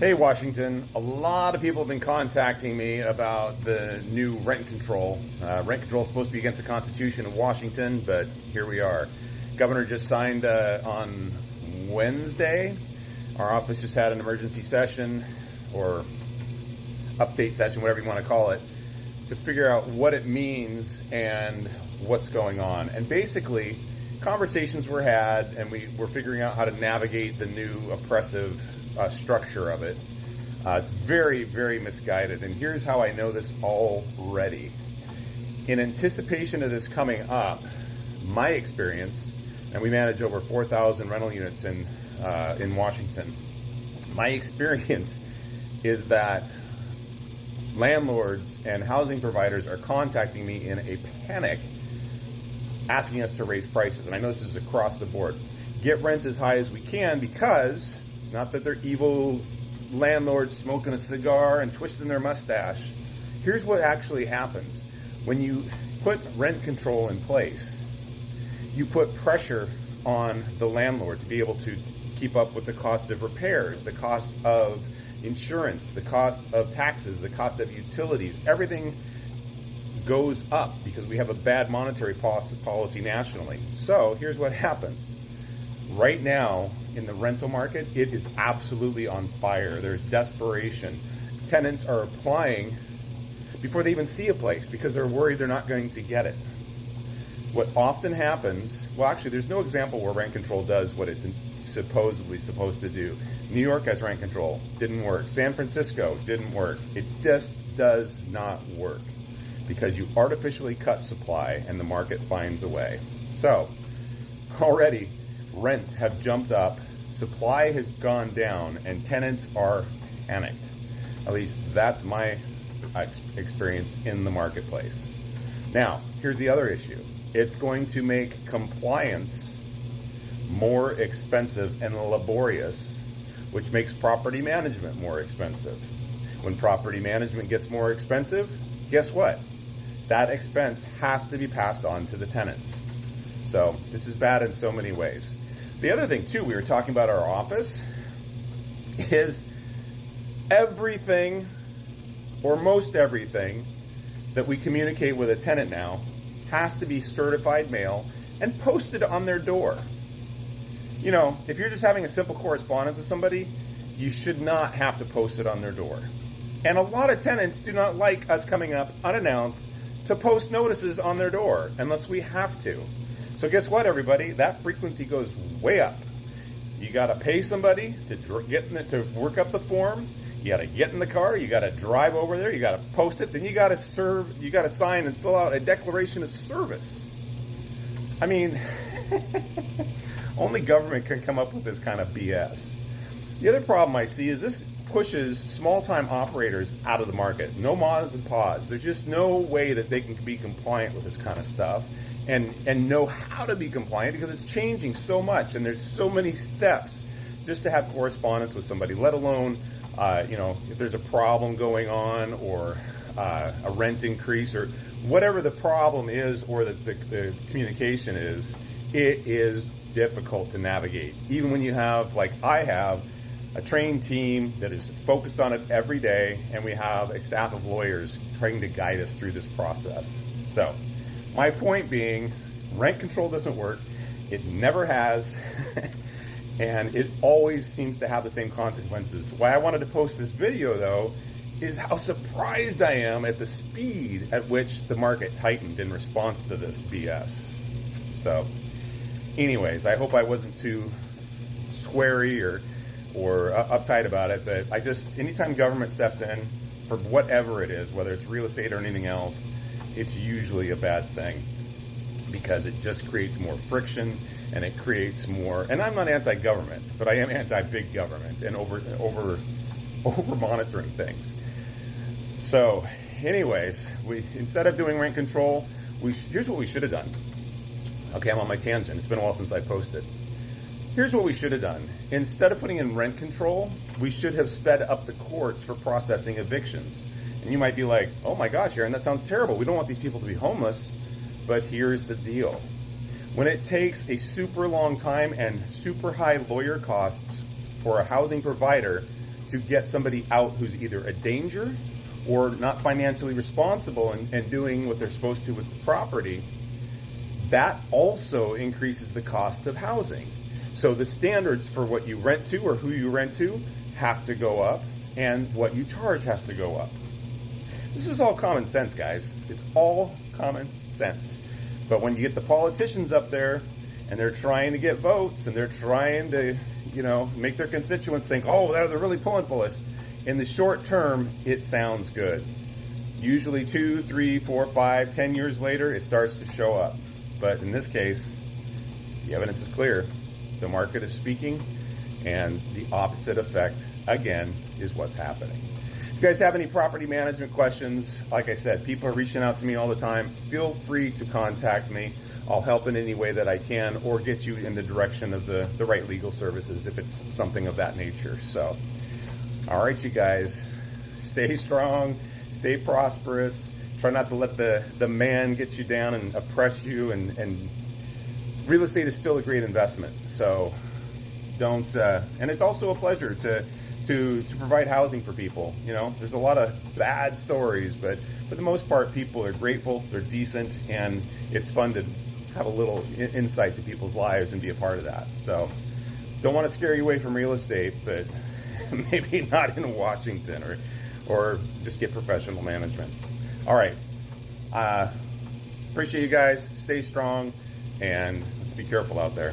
Hey, Washington. A lot of people have been contacting me about the new rent control. Rent control is supposed to be against the Constitution of Washington, but here we are. Governor just signed on Wednesday. Our office just had an emergency session or update session, whatever you want to call it, to figure out what it means and what's going on. And basically, conversations were had, and we were figuring out how to navigate the new oppressive structure of it. It's very, very misguided. And here's how I know this already. In anticipation of this coming up, my experience, and we manage over 4,000 rental units in Washington, my experience is that landlords and housing providers are contacting me in a panic, asking us to raise prices. And I know this is across the board. Get rents as high as we can, because it's not that they're evil landlords smoking a cigar and twisting their mustache. Here's what actually happens. When you put rent control in place, you put pressure on the landlord to be able to keep up with the cost of repairs, the cost of insurance, the cost of taxes, the cost of utilities. Everything goes up because we have a bad monetary policy nationally. So here's what happens. Right now, in the rental market, it is absolutely on fire. There's desperation. Tenants are applying before they even see a place because they're worried they're not going to get it. What often happens, well, actually, there's no example where rent control does what it's supposedly supposed to do. New York has rent control. Didn't work. San Francisco didn't work. It just does not work because you artificially cut supply and the market finds a way. So, already, rents have jumped up, supply has gone down, and tenants are panicked. At least that's my experience in the marketplace. Now, here's the other issue. It's going to make compliance more expensive and laborious, which makes property management more expensive. When property management gets more expensive, guess what? That expense has to be passed on to the tenants. So this is bad in so many ways. The other thing, too, we were talking about our office, is everything, or most everything, that we communicate with a tenant now has to be certified mail and posted on their door. You know, if you're just having a simple correspondence with somebody, you should not have to post it on their door. And a lot of tenants do not like us coming up unannounced to post notices on their door unless we have to. So guess what, everybody? That frequency goes way up. You got to pay somebody to to work up the form. You got to get in the car. You got to drive over there. You got to post it. Then you got to You got to sign and fill out a declaration of service. I mean, only government can come up with this kind of BS. The other problem I see is this pushes small-time operators out of the market. No moms and pods. There's just no way that they can be compliant with this kind of stuff. And know how to be compliant because it's changing so much and there's so many steps just to have correspondence with somebody, let alone, if there's a problem going on or a rent increase or whatever the problem is or the communication is, it is difficult to navigate. Even when you have, like I have, a trained team that is focused on it every day, and we have a staff of lawyers trying to guide us through this process. So, my point being, rent control doesn't work. It never has. And it always seems to have the same consequences. Why I wanted to post this video, though, is how surprised I am at the speed at which the market tightened in response to this BS. So, anyways, I hope I wasn't too sweary or uptight about it, but anytime government steps in for whatever it is, whether it's real estate or anything else, it's usually a bad thing because it just creates more friction and it creates more, and I'm not anti-government, but I am anti-big government and over monitoring things. So anyways, instead of doing rent control, here's what we should have done. Okay, I'm on my tangent. It's been a while since I posted. Here's what we should have done. Instead of putting in rent control, we should have sped up the courts for processing evictions. And you might be like, oh my gosh, Aaron, that sounds terrible. We don't want these people to be homeless. But here's the deal. When it takes a super long time and super high lawyer costs for a housing provider to get somebody out who's either a danger or not financially responsible and doing what they're supposed to with the property, that also increases the cost of housing. So the standards for what you rent to or who you rent to have to go up, and what you charge has to go up. This is all common sense, guys. It's all common sense. But when you get the politicians up there and they're trying to get votes and they're trying to, make their constituents think, oh, they're really pulling for us, in the short term, it sounds good. Usually 2, 3, 4, 5, 10 years later, it starts to show up. But in this case, the evidence is clear. The market is speaking, and the opposite effect, again, is what's happening. If you guys have any property management questions, like I said, people are reaching out to me all the time. Feel free to contact me. I'll help in any way that I can, or get you in the direction of the right legal services if it's something of that nature. So, all right, you guys, stay strong, stay prosperous. Try not to let the man get you down and oppress you, and real estate is still a great investment. So don't, and it's also a pleasure to provide housing for people. There's a lot of bad stories, but for the most part, people are grateful, they're decent, and it's fun to have a little insight to people's lives and be a part of that. So don't want to scare you away from real estate, but maybe not in Washington, or just get professional management. All right. Appreciate you guys. Stay strong, and let's be careful out there.